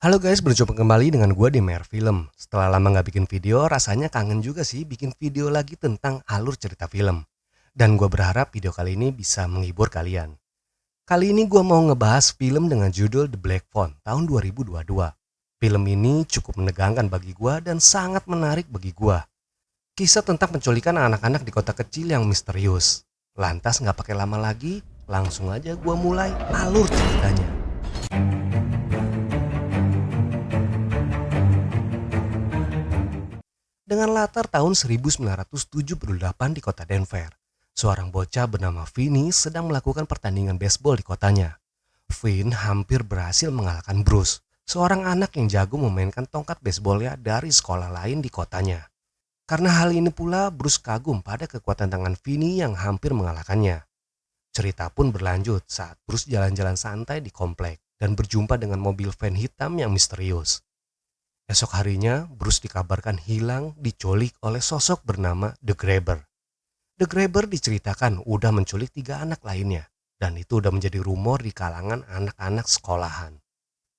Halo guys, berjumpa kembali dengan gue di Mer Film. Setelah lama nggak bikin video, rasanya kangen juga sih bikin video lagi tentang alur cerita film. Dan gue berharap video kali ini bisa menghibur kalian. Kali ini gue mau ngebahas film dengan judul The Black Phone tahun 2022. Film ini cukup menegangkan bagi gue dan sangat menarik bagi gue. Kisah tentang penculikan anak-anak di kota kecil yang misterius. Lantas nggak pakai lama lagi, langsung aja gue mulai alur ceritanya. Dengan latar tahun 1978 di kota Denver, seorang bocah bernama Vinny sedang melakukan pertandingan baseball di kotanya. Vin hampir berhasil mengalahkan Bruce, seorang anak yang jago memainkan tongkat baseballnya dari sekolah lain di kotanya. Karena hal ini pula, Bruce kagum pada kekuatan tangan Vinny yang hampir mengalahkannya. Cerita pun berlanjut saat Bruce jalan-jalan santai di komplek dan berjumpa dengan mobil van hitam yang misterius. Esok harinya, Bruce dikabarkan hilang diculik oleh sosok bernama The Grabber. The Grabber diceritakan udah menculik 3 anak lainnya, dan itu udah menjadi rumor di kalangan anak-anak sekolahan.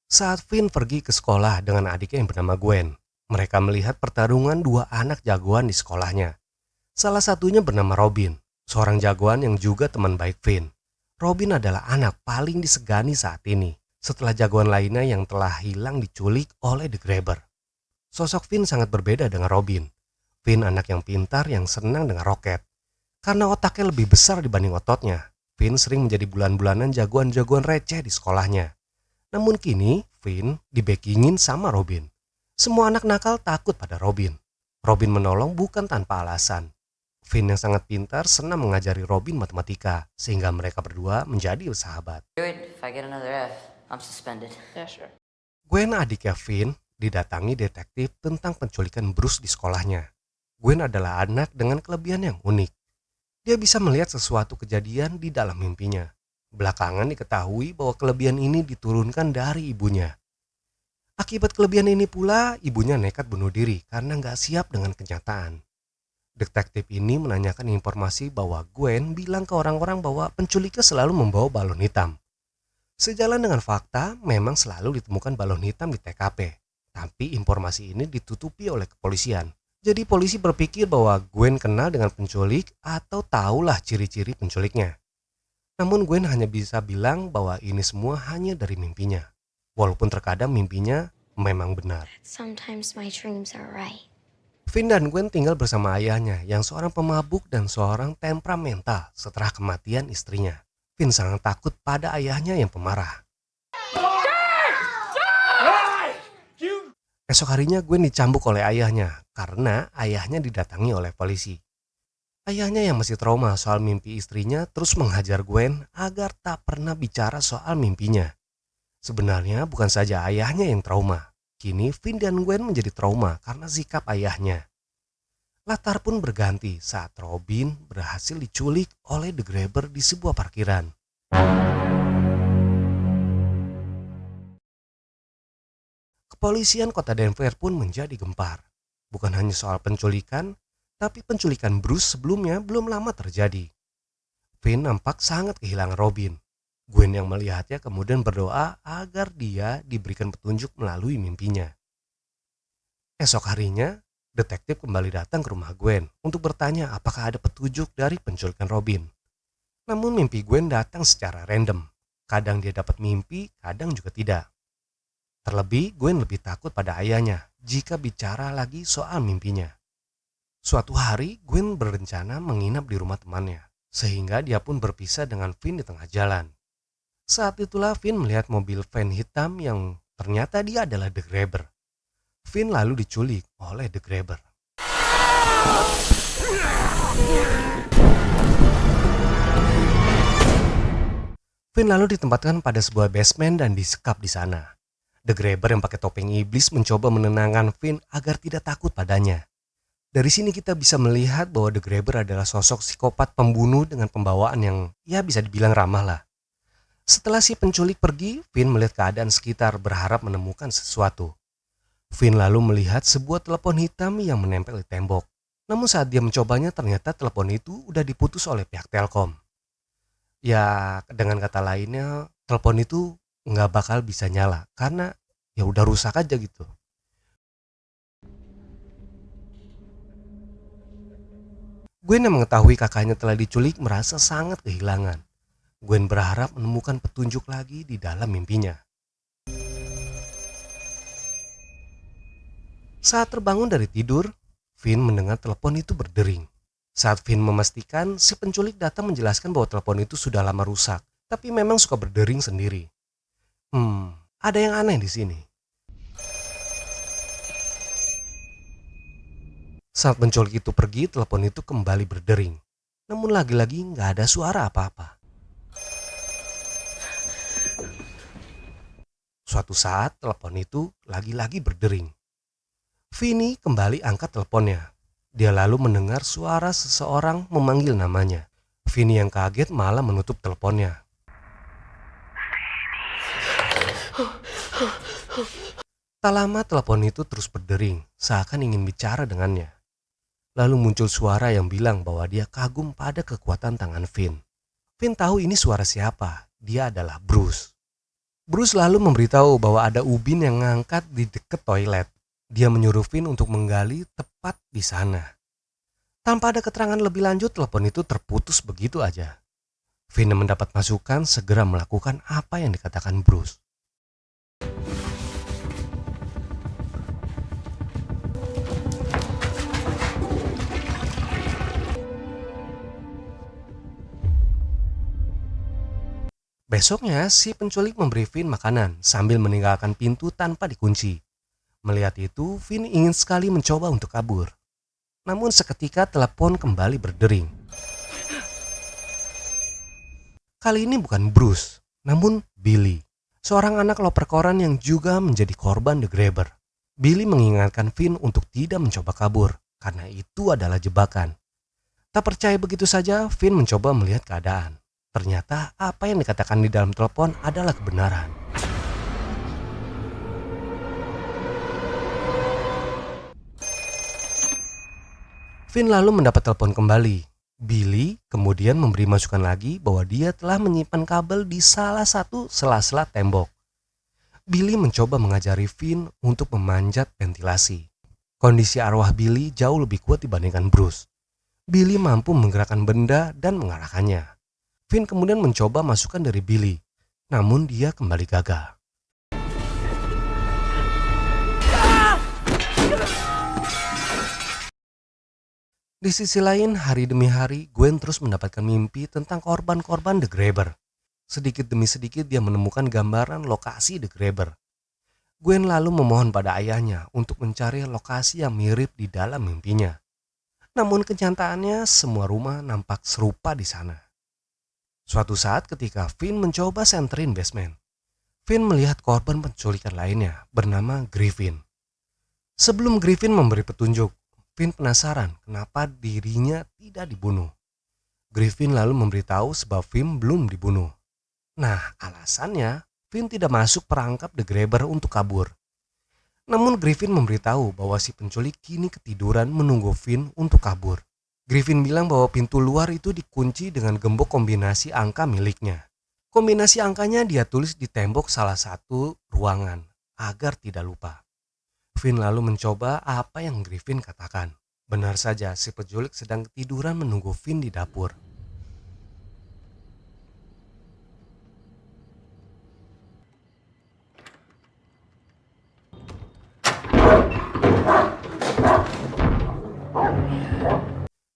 Saat Finn pergi ke sekolah dengan adiknya yang bernama Gwen, mereka melihat pertarungan 2 anak jagoan di sekolahnya. Salah satunya bernama Robin, seorang jagoan yang juga teman baik Finn. Robin adalah anak paling disegani saat ini, setelah jagoan lainnya yang telah hilang diculik oleh The Grabber. Sosok Finn sangat berbeda dengan Robin. Finn anak yang pintar yang senang dengan roket. Karena otaknya lebih besar dibanding ototnya, Finn sering menjadi bulan-bulanan jagoan-jagoan receh di sekolahnya. Namun kini, Finn dibackingin sama Robin. Semua anak nakal takut pada Robin. Robin menolong bukan tanpa alasan. Finn yang sangat pintar senang mengajari Robin matematika, sehingga mereka berdua menjadi sahabat. If I get another F, I'm suspended. Yeah, sure. Gwen adiknya Finn didatangi detektif tentang penculikan Bruce di sekolahnya. Gwen adalah anak dengan kelebihan yang unik. Dia bisa melihat sesuatu kejadian di dalam mimpinya. Belakangan diketahui bahwa kelebihan ini diturunkan dari ibunya. Akibat kelebihan ini pula, ibunya nekat bunuh diri karena nggak siap dengan kenyataan. Detektif ini menanyakan informasi bahwa Gwen bilang ke orang-orang bahwa penculiknya selalu membawa balon hitam. Sejalan dengan fakta, memang selalu ditemukan balon hitam di TKP. Tapi informasi ini ditutupi oleh kepolisian. Jadi polisi berpikir bahwa Gwen kenal dengan penculik atau tahulah ciri-ciri penculiknya. Namun Gwen hanya bisa bilang bahwa ini semua hanya dari mimpinya. Walaupun terkadang mimpinya memang benar. Sometimes my dreams are right. Finn dan Gwen tinggal bersama ayahnya yang seorang pemabuk dan seorang temperamental setelah kematian istrinya. Finn sangat takut pada ayahnya yang pemarah. Esok harinya Gwen dicambuk oleh ayahnya karena ayahnya didatangi oleh polisi. Ayahnya yang masih trauma soal mimpi istrinya terus menghajar Gwen agar tak pernah bicara soal mimpinya. Sebenarnya bukan saja ayahnya yang trauma. Kini Finn dan Gwen menjadi trauma karena sikap ayahnya. Latar pun berganti saat Robin berhasil diculik oleh The Grabber di sebuah parkiran. Kepolisian kota Denver pun menjadi gempar. Bukan hanya soal penculikan, tapi penculikan Bruce sebelumnya belum lama terjadi. Finn nampak sangat kehilangan Robin. Gwen yang melihatnya kemudian berdoa agar dia diberikan petunjuk melalui mimpinya. Esok harinya, detektif kembali datang ke rumah Gwen untuk bertanya apakah ada petunjuk dari penculikan Robin. Namun mimpi Gwen datang secara random. Kadang dia dapat mimpi, kadang juga tidak. Terlebih, Gwen lebih takut pada ayahnya jika bicara lagi soal mimpinya. Suatu hari, Gwen berencana menginap di rumah temannya, sehingga dia pun berpisah dengan Finn di tengah jalan. Saat itulah Finn melihat mobil van hitam yang ternyata dia adalah The Grabber. Finn lalu diculik oleh The Grabber. Finn lalu ditempatkan pada sebuah basement dan disekap di sana. The Grabber yang pakai topeng iblis mencoba menenangkan Finn agar tidak takut padanya. Dari sini kita bisa melihat bahwa The Grabber adalah sosok psikopat pembunuh dengan pembawaan yang ya bisa dibilang ramah lah. Setelah si penculik pergi, Finn melihat keadaan sekitar berharap menemukan sesuatu. Finn lalu melihat sebuah telepon hitam yang menempel di tembok. Namun saat dia mencobanya ternyata telepon itu udah diputus oleh pihak Telkom. Ya dengan kata lainnya telepon itu nggak bakal bisa nyala karena ya udah rusak aja gitu. Gwen yang mengetahui kakaknya telah diculik merasa sangat kehilangan. Gwen berharap menemukan petunjuk lagi di dalam mimpinya. Saat terbangun dari tidur, Finn mendengar telepon itu berdering. Saat Finn memastikan, si penculik datang menjelaskan bahwa telepon itu sudah lama rusak, tapi memang suka berdering sendiri. Ada yang aneh di sini. Saat penculik itu pergi, telepon itu kembali berdering. Namun lagi-lagi nggak ada suara apa-apa. Suatu saat, telepon itu lagi-lagi berdering. Vinny kembali angkat teleponnya. Dia lalu mendengar suara seseorang memanggil namanya. Vinny yang kaget malah menutup teleponnya. Tak lama telepon itu terus berdering, seakan ingin bicara dengannya. Lalu muncul suara yang bilang bahwa dia kagum pada kekuatan tangan Finn. Finn tahu ini suara siapa, dia adalah Bruce. Bruce lalu memberitahu bahwa ada ubin yang ngangkat di dekat toilet. Dia menyuruh Finn untuk menggali tepat di sana. Tanpa ada keterangan lebih lanjut, telepon itu terputus begitu aja. Finn yang mendapat masukan segera melakukan apa yang dikatakan Bruce. Besoknya, si penculik memberi Finn makanan sambil meninggalkan pintu tanpa dikunci. Melihat itu, Finn ingin sekali mencoba untuk kabur. Namun seketika telepon kembali berdering. Kali ini bukan Bruce, namun Billy. Seorang anak loper koran yang juga menjadi korban The Grabber. Billy mengingatkan Finn untuk tidak mencoba kabur, karena itu adalah jebakan. Tak percaya begitu saja, Finn mencoba melihat keadaan. Ternyata apa yang dikatakan di dalam telepon adalah kebenaran. Finn lalu mendapat telepon kembali. Billy kemudian memberi masukan lagi bahwa dia telah menyimpan kabel di salah satu sela-sela tembok. Billy mencoba mengajari Finn untuk memanjat ventilasi. Kondisi arwah Billy jauh lebih kuat dibandingkan Bruce. Billy mampu menggerakkan benda dan mengarahkannya. Finn kemudian mencoba masukan dari Billy, namun dia kembali gagal. Di sisi lain, hari demi hari, Gwen terus mendapatkan mimpi tentang korban-korban The Grabber. Sedikit demi sedikit dia menemukan gambaran lokasi The Grabber. Gwen lalu memohon pada ayahnya untuk mencari lokasi yang mirip di dalam mimpinya. Namun kenyataannya semua rumah nampak serupa di sana. Suatu saat ketika Finn mencoba senterin basement, Finn melihat korban penculikan lainnya bernama Griffin. Sebelum Griffin memberi petunjuk, Finn penasaran kenapa dirinya tidak dibunuh. Griffin lalu memberitahu sebab Finn belum dibunuh. Nah, alasannya Finn tidak masuk perangkap The Grabber untuk kabur. Namun Griffin memberitahu bahwa si penculik kini ketiduran menunggu Finn untuk kabur. Griffin bilang bahwa pintu luar itu dikunci dengan gembok kombinasi angka miliknya. Kombinasi angkanya dia tulis di tembok salah satu ruangan agar tidak lupa. Finn lalu mencoba apa yang Griffin katakan. Benar saja, si penculik sedang ketiduran menunggu Finn di dapur.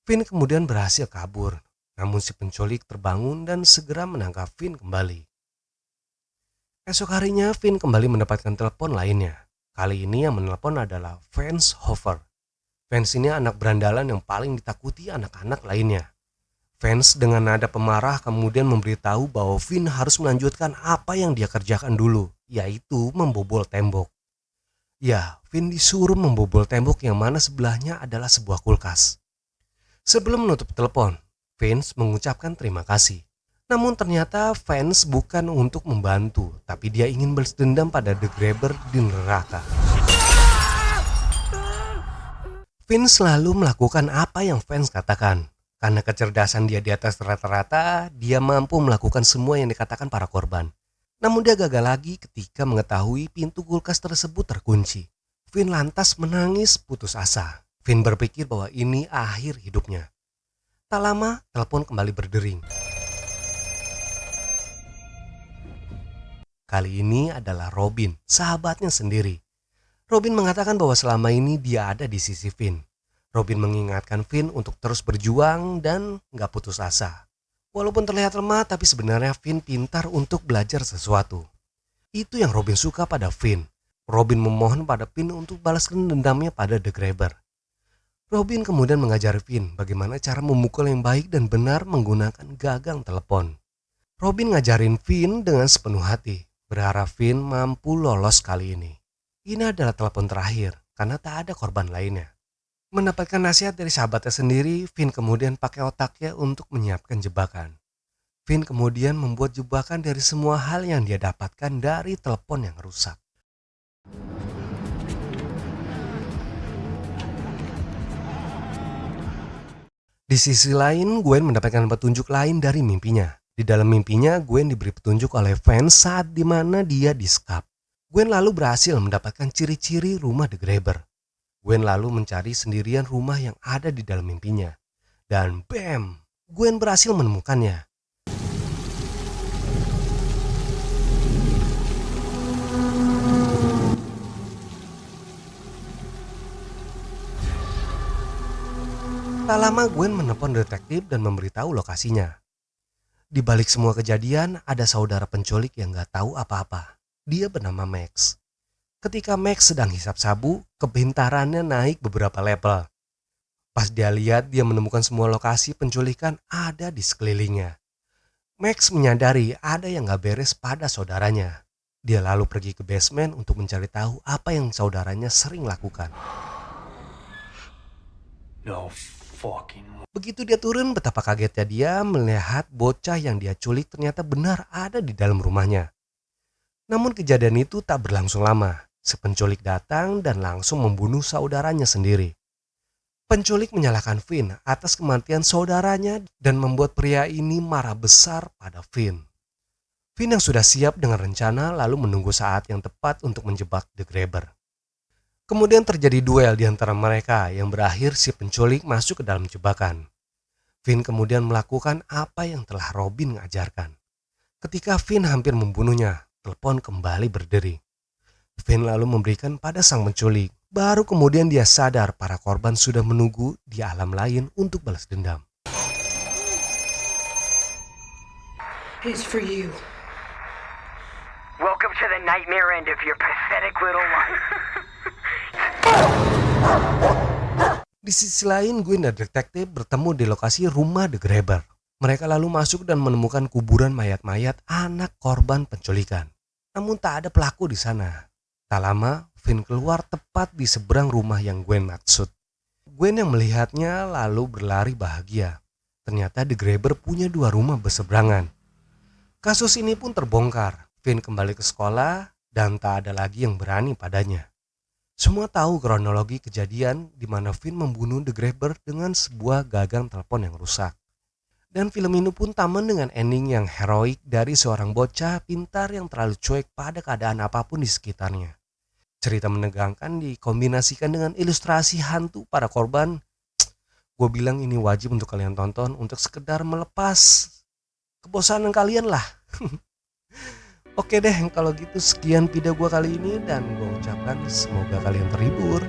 Finn kemudian berhasil kabur, namun si penculik terbangun dan segera menangkap Finn kembali. Esok harinya, Finn kembali mendapatkan telepon lainnya. Kali ini yang menelpon adalah Vance Hofer. Vance ini anak berandalan yang paling ditakuti anak-anak lainnya. Vance dengan nada pemarah kemudian memberitahu bahwa Finn harus melanjutkan apa yang dia kerjakan dulu, yaitu membobol tembok. Ya, Finn disuruh membobol tembok yang mana sebelahnya adalah sebuah kulkas. Sebelum menutup telepon, Vance mengucapkan terima kasih. Namun ternyata Vance bukan untuk membantu, tapi dia ingin balas dendam pada The Grabber di neraka. Vance selalu melakukan apa yang Vance katakan. Karena kecerdasan dia di atas rata-rata, dia mampu melakukan semua yang dikatakan para korban. Namun dia gagal lagi ketika mengetahui pintu kulkas tersebut terkunci. Finn lantas menangis putus asa. Finn berpikir bahwa ini akhir hidupnya. Tak lama, telepon kembali berdering. Kali ini adalah Robin, sahabatnya sendiri. Robin mengatakan bahwa selama ini dia ada di sisi Finn. Robin mengingatkan Finn untuk terus berjuang dan gak putus asa. Walaupun terlihat lemah, tapi sebenarnya Finn pintar untuk belajar sesuatu. Itu yang Robin suka pada Finn. Robin memohon pada Finn untuk balaskan dendamnya pada The Grabber. Robin kemudian mengajari Finn bagaimana cara memukul yang baik dan benar menggunakan gagang telepon. Robin ngajarin Finn dengan sepenuh hati, berharap Finn mampu lolos kali ini. Ini adalah telepon terakhir karena tak ada korban lainnya. Mendapatkan nasihat dari sahabatnya sendiri, Finn kemudian pakai otaknya untuk menyiapkan jebakan. Finn kemudian membuat jebakan dari semua hal yang dia dapatkan dari telepon yang rusak. Di sisi lain, Gwen mendapatkan petunjuk lain dari mimpinya. Di dalam mimpinya, Gwen diberi petunjuk oleh Vance saat dimana dia disekap. Gwen lalu berhasil mendapatkan ciri-ciri rumah The Grabber. Gwen lalu mencari sendirian rumah yang ada di dalam mimpinya. Dan bam, Gwen berhasil menemukannya. Tak lama Gwen menelpon detektif dan memberitahu lokasinya. Di balik semua kejadian ada saudara penculik yang gak tahu apa-apa. Dia bernama Max. Ketika Max sedang hisap sabu, kepintarannya naik beberapa level. Pas dia lihat, dia menemukan semua lokasi penculikan ada di sekelilingnya. Max menyadari ada yang gak beres pada saudaranya. Dia lalu pergi ke basement untuk mencari tahu apa yang saudaranya sering lakukan. No fucking. Begitu dia turun, betapa kagetnya dia melihat bocah yang dia culik ternyata benar ada di dalam rumahnya. Namun kejadian itu tak berlangsung lama. Si penculik datang dan langsung membunuh saudaranya sendiri. Penculik menyalahkan Finn atas kematian saudaranya dan membuat pria ini marah besar pada Finn. Finn yang sudah siap dengan rencana lalu menunggu saat yang tepat untuk menjebak The Grabber. Kemudian terjadi duel di antara mereka yang berakhir si penculik masuk ke dalam jebakan. Finn kemudian melakukan apa yang telah Robin ajarkan. Ketika Finn hampir membunuhnya, telepon kembali berdering. Finn lalu memberikan pada sang penculik. Baru kemudian dia sadar para korban sudah menunggu di alam lain untuk balas dendam. It's for you. Welcome to the nightmare end of your pathetic little life. Di sisi lain, Gwen dan detektif bertemu di lokasi rumah The Grabber. Mereka lalu masuk dan menemukan kuburan mayat-mayat anak korban penculikan. Namun tak ada pelaku di sana. Tak lama, Finn keluar tepat di seberang rumah yang Gwen maksud. Gwen yang melihatnya lalu berlari bahagia. Ternyata The Grabber punya 2 rumah berseberangan. Kasus ini pun terbongkar. Finn kembali ke sekolah dan tak ada lagi yang berani padanya. Semua tahu kronologi kejadian di mana Finn membunuh The Grabber dengan sebuah gagang telepon yang rusak. Dan film ini pun taman dengan ending yang heroik dari seorang bocah pintar yang terlalu cuek pada keadaan apapun di sekitarnya. Cerita menegangkan dikombinasikan dengan ilustrasi hantu para korban. Gue bilang ini wajib untuk kalian tonton untuk sekedar melepas kebosanan kalian lah. Oke deh, kalau gitu sekian video gue kali ini dan gue ucapkan semoga kalian terhibur.